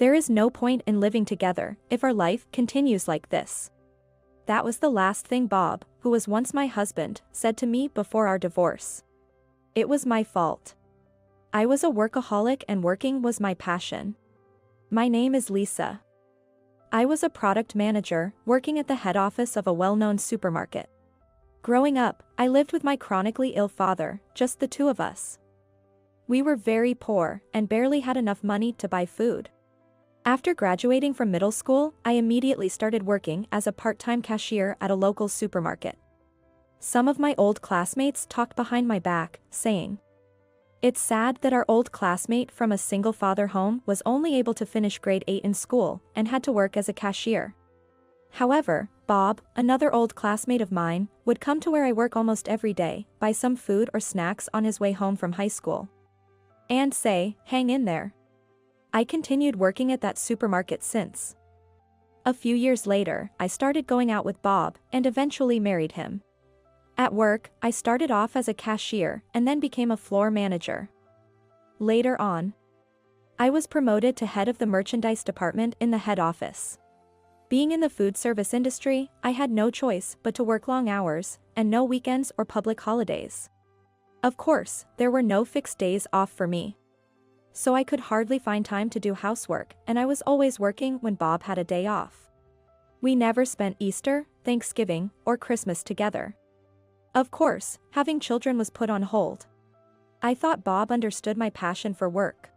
There is no point in living together if our life continues like this. That was the last thing Bob, who was once my husband, said to me before our divorce. It was my fault. I was a workaholic and working was my passion. My name is Lisa. I was a product manager, working at the head office of a well-known supermarket. Growing up, I lived with my chronically ill father, just the two of us. We were very poor and barely had enough money to buy food. After graduating from middle school, I immediately started working as a part-time cashier at a local supermarket. Some of my old classmates talked behind my back, saying, "It's sad that our old classmate from a single-father home was only able to finish grade 8 in school and had to work as a cashier." However, Bob, another old classmate of mine, would come to where I work almost every day, buy some food or snacks on his way home from high school, and say, "Hang in there." I continued working at that supermarket since. A few years later, I started going out with Bob and eventually married him. At work, I started off as a cashier and then became a floor manager. Later on, I was promoted to head of the merchandise department in the head office. Being in the food service industry, I had no choice but to work long hours and no weekends or public holidays. Of course, there were no fixed days off for me. So I could hardly find time to do housework, and I was always working when Bob had a day off. We never spent Easter, Thanksgiving, or Christmas together. Of course, having children was put on hold. I thought Bob understood my passion for work.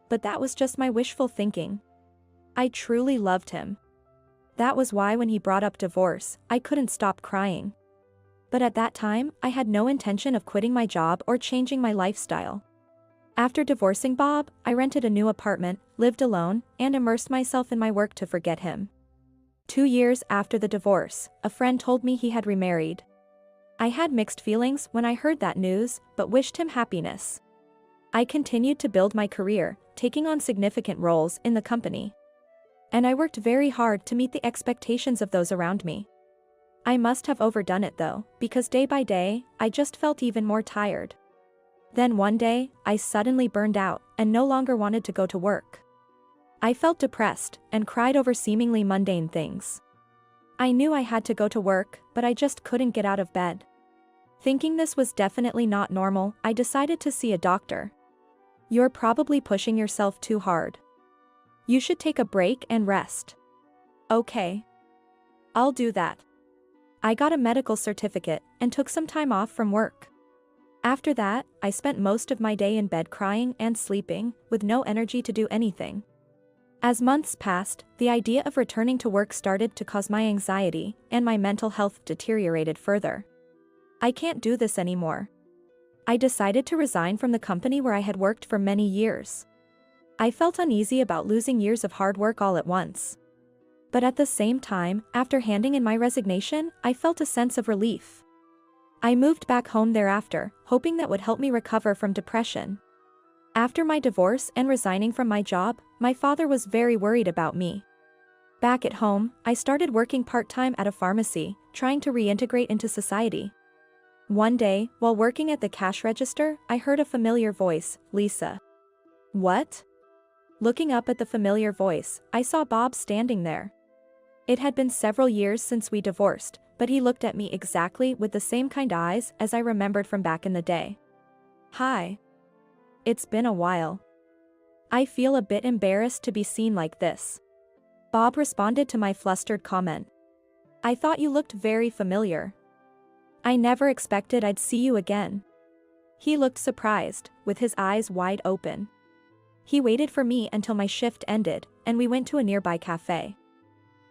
But that was just my wishful thinking. I truly loved him. That was why when he brought up divorce, I couldn't stop crying. But at that time, I had no intention of quitting my job or changing my lifestyle. After divorcing Bob, I rented a new apartment, lived alone, and immersed myself in my work to forget him. 2 years after the divorce, a friend told me he had remarried. I had mixed feelings when I heard that news, but wished him happiness. I continued to build my career, taking on significant roles in the company. And I worked very hard to meet the expectations of those around me. I must have overdone it though, because day by day, I just felt even more tired. Then one day, I suddenly burned out and no longer wanted to go to work. I felt depressed and cried over seemingly mundane things. I knew I had to go to work, but I just couldn't get out of bed. Thinking this was definitely not normal, I decided to see a doctor. "You're probably pushing yourself too hard. You should take a break and rest." "Okay. I'll do that." I got a medical certificate and took some time off from work. After that, I spent most of my day in bed crying and sleeping, with no energy to do anything. As months passed, the idea of returning to work started to cause my anxiety, and my mental health deteriorated further. I can't do this anymore. I decided to resign from the company where I had worked for many years. I felt uneasy about losing years of hard work all at once. But at the same time, after handing in my resignation, I felt a sense of relief. I moved back home thereafter, hoping that would help me recover from depression. After my divorce and resigning from my job, my father was very worried about me. Back at home, I started working part-time at a pharmacy, trying to reintegrate into society. One day, while working at the cash register, I heard a familiar voice, "Lisa." "What?" Looking up at the familiar voice, I saw Bob standing there. It had been several years since we divorced, but he looked at me exactly with the same kind eyes as I remembered from back in the day. "Hi. It's been a while. I feel a bit embarrassed to be seen like this." Bob responded to my flustered comment. "I thought you looked very familiar. I never expected I'd see you again." He looked surprised, with his eyes wide open. He waited for me until my shift ended, and we went to a nearby cafe.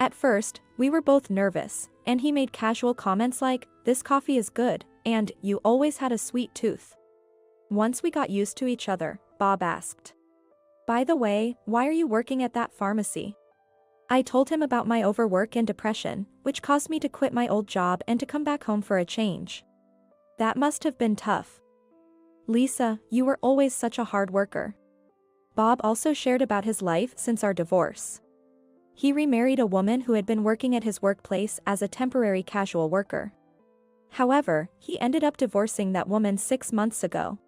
At first, we were both nervous, and he made casual comments like, "This coffee is good," and "You always had a sweet tooth." Once we got used to each other, Bob asked, "By the way, why are you working at that pharmacy?" I told him about my overwork and depression, which caused me to quit my old job and to come back home for a change. "That must have been tough. Lisa, you were always such a hard worker." Bob also shared about his life since our divorce. He remarried a woman who had been working at his workplace as a temporary casual worker. However, he ended up divorcing that woman 6 months ago.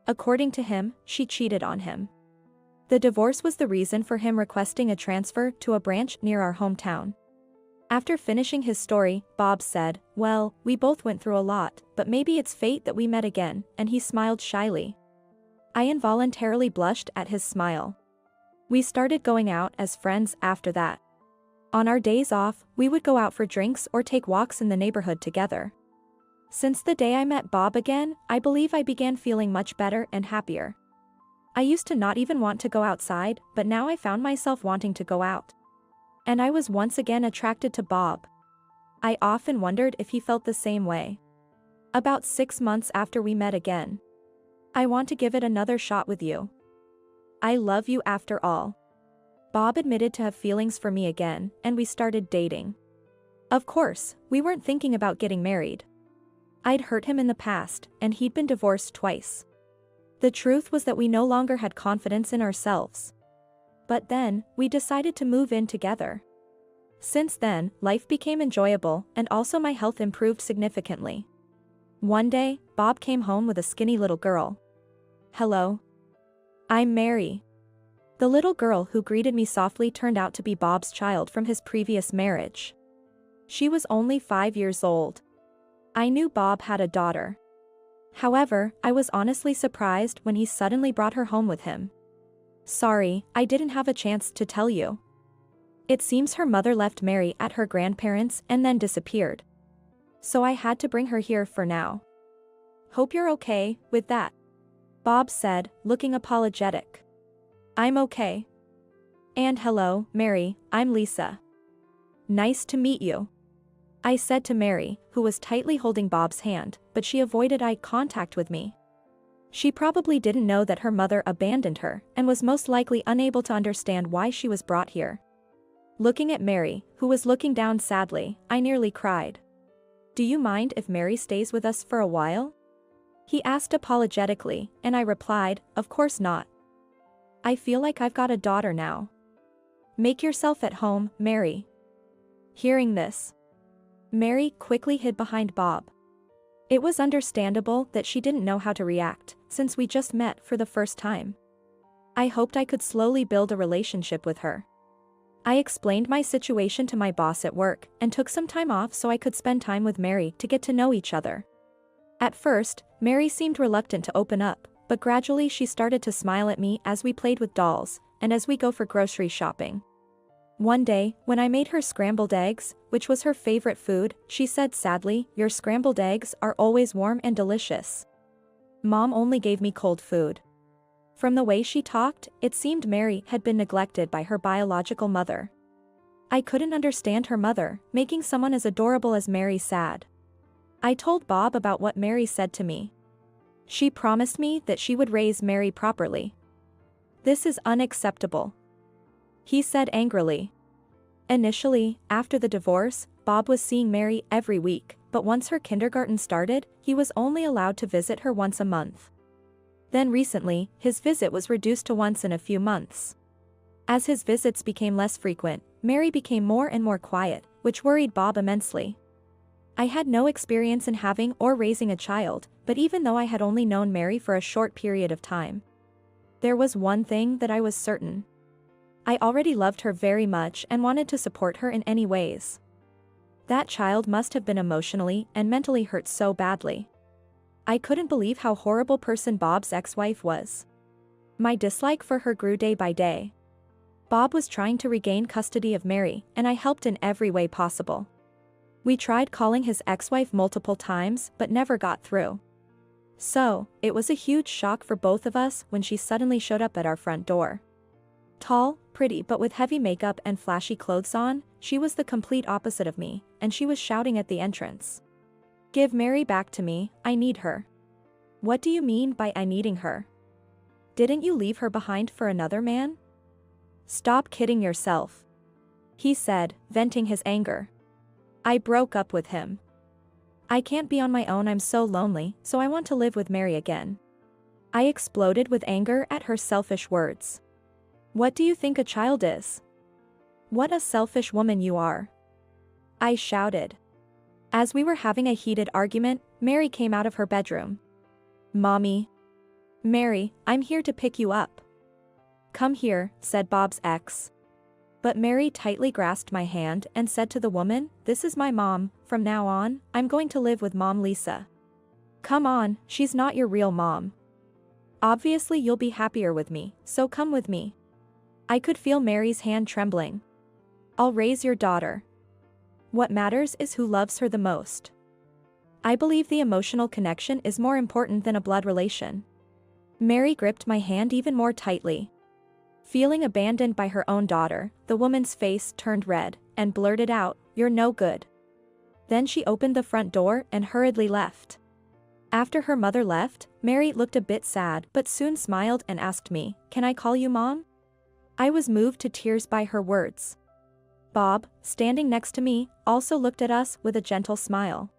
According to him, she cheated on him. The divorce was the reason for him requesting a transfer to a branch near our hometown. After finishing his story, Bob said, "Well, we both went through a lot, but maybe it's fate that we met again," and he smiled shyly. I involuntarily blushed at his smile. We started going out as friends after that. On our days off, we would go out for drinks or take walks in the neighborhood together. Since the day I met Bob again, I believe I began feeling much better and happier. I used to not even want to go outside, but now I found myself wanting to go out. And I was once again attracted to Bob. I often wondered if he felt the same way. About 6 months after we met again. "I want to give it another shot with you. I love you after all." Bob admitted to have feelings for me again, and we started dating. Of course, we weren't thinking about getting married. I'd hurt him in the past, and he'd been divorced twice. The truth was that we no longer had confidence in ourselves. But then, we decided to move in together. Since then, life became enjoyable, and also my health improved significantly. One day, Bob came home with a skinny little girl. "Hello. I'm Mary." The little girl who greeted me softly turned out to be Bob's child from his previous marriage. She was only 5 years old. I knew Bob had a daughter. However, I was honestly surprised when he suddenly brought her home with him. "Sorry, I didn't have a chance to tell you. It seems her mother left Mary at her grandparents' and then disappeared. So I had to bring her here for now. Hope you're okay with that," Bob said, looking apologetic. "I'm okay. And hello, Mary, I'm Lisa. Nice to meet you," I said to Mary, who was tightly holding Bob's hand, but she avoided eye contact with me. She probably didn't know that her mother abandoned her, and was most likely unable to understand why she was brought here. Looking at Mary, who was looking down sadly, I nearly cried. "Do you mind if Mary stays with us for a while?" he asked apologetically, and I replied, "Of course not. I feel like I've got a daughter now. Make yourself at home, Mary." Hearing this, Mary quickly hid behind Bob. It was understandable that she didn't know how to react, since we just met for the first time. I hoped I could slowly build a relationship with her. I explained my situation to my boss at work, and took some time off so I could spend time with Mary to get to know each other. At first, Mary seemed reluctant to open up, but gradually she started to smile at me as we played with dolls, and as we go for grocery shopping. One day, when I made her scrambled eggs, which was her favorite food, she said sadly, "Your scrambled eggs are always warm and delicious. Mom only gave me cold food." From the way she talked, it seemed Mary had been neglected by her biological mother. I couldn't understand her mother, making someone as adorable as Mary sad. I told Bob about what Mary said to me. She promised me that she would raise Mary properly. "This is unacceptable," he said angrily. Initially, after the divorce, Bob was seeing Mary every week, but once her kindergarten started, he was only allowed to visit her once a month. Then recently, his visit was reduced to once in a few months. As his visits became less frequent, Mary became more and more quiet, which worried Bob immensely. I had no experience in having or raising a child, but even though I had only known Mary for a short period of time, there was one thing that I was certain. I already loved her very much and wanted to support her in any ways. That child must have been emotionally and mentally hurt so badly. I couldn't believe how horrible person Bob's ex-wife was. My dislike for her grew day by day. Bob was trying to regain custody of Mary, and I helped in every way possible. We tried calling his ex-wife multiple times, but never got through. So, it was a huge shock for both of us when she suddenly showed up at our front door. Tall, pretty but with heavy makeup and flashy clothes on, she was the complete opposite of me, and she was shouting at the entrance. "Give Mary back to me, I need her." "What do you mean by I needing her? Didn't you leave her behind for another man?" "Stop kidding yourself," he said, venting his anger. "I broke up with him. I can't be on my own, I'm so lonely, so I want to live with Mary again." I exploded with anger at her selfish words. "What do you think a child is? What a selfish woman you are," I shouted. As we were having a heated argument, Mary came out of her bedroom. "Mommy." "Mary, I'm here to pick you up." "Come here," said Bob's ex. But Mary tightly grasped my hand and said to the woman, "This is my mom, from now on, I'm going to live with Mom Lisa." "Come on, she's not your real mom. Obviously you'll be happier with me, so come with me." I could feel Mary's hand trembling. "I'll raise your daughter. What matters is who loves her the most." I believe the emotional connection is more important than a blood relation. Mary gripped my hand even more tightly. Feeling abandoned by her own daughter, the woman's face turned red, and blurted out, "You're no good." Then she opened the front door and hurriedly left. After her mother left, Mary looked a bit sad but soon smiled and asked me, "Can I call you Mom?" I was moved to tears by her words. Bob, standing next to me, also looked at us with a gentle smile.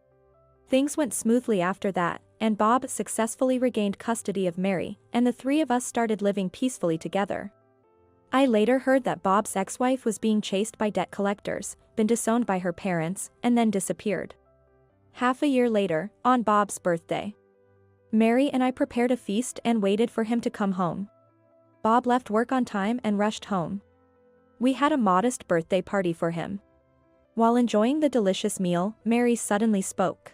Things went smoothly after that, and Bob successfully regained custody of Mary, and the three of us started living peacefully together. I later heard that Bob's ex-wife was being chased by debt collectors, been disowned by her parents, and then disappeared. Half a year later, on Bob's birthday, Mary and I prepared a feast and waited for him to come home. Bob left work on time and rushed home. We had a modest birthday party for him. While enjoying the delicious meal, Mary suddenly spoke.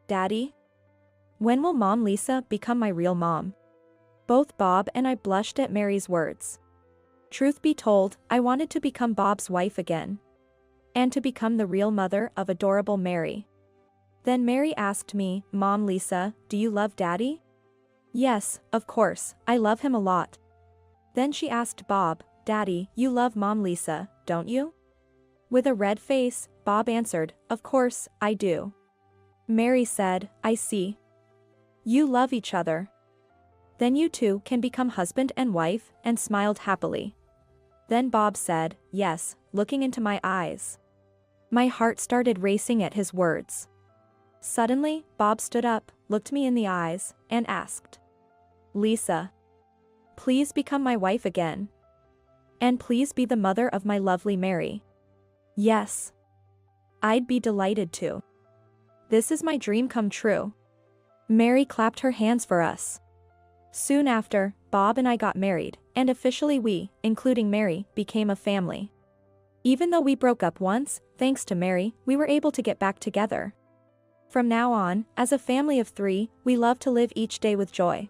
"Daddy? When will Mom Lisa become my real mom?" Both Bob and I blushed at Mary's words. Truth be told, I wanted to become Bob's wife again. And to become the real mother of adorable Mary. Then Mary asked me, "Mom Lisa, do you love Daddy?" "Yes, of course, I love him a lot." Then she asked Bob, "Daddy, you love Mom Lisa, don't you?" With a red face, Bob answered, "Of course, I do." Mary said, "I see. You love each other. Then you two can become husband and wife," and smiled happily. Then Bob said, "Yes," looking into my eyes. My heart started racing at his words. Suddenly, Bob stood up, looked me in the eyes, and asked, "Lisa, please become my wife again. And please be the mother of my lovely Mary." "Yes. I'd be delighted to. This is my dream come true." Mary clapped her hands for us. Soon after, Bob and I got married, and officially we, including Mary, became a family. Even though we broke up once, thanks to Mary, we were able to get back together. From now on, as a family of three, we love to live each day with joy.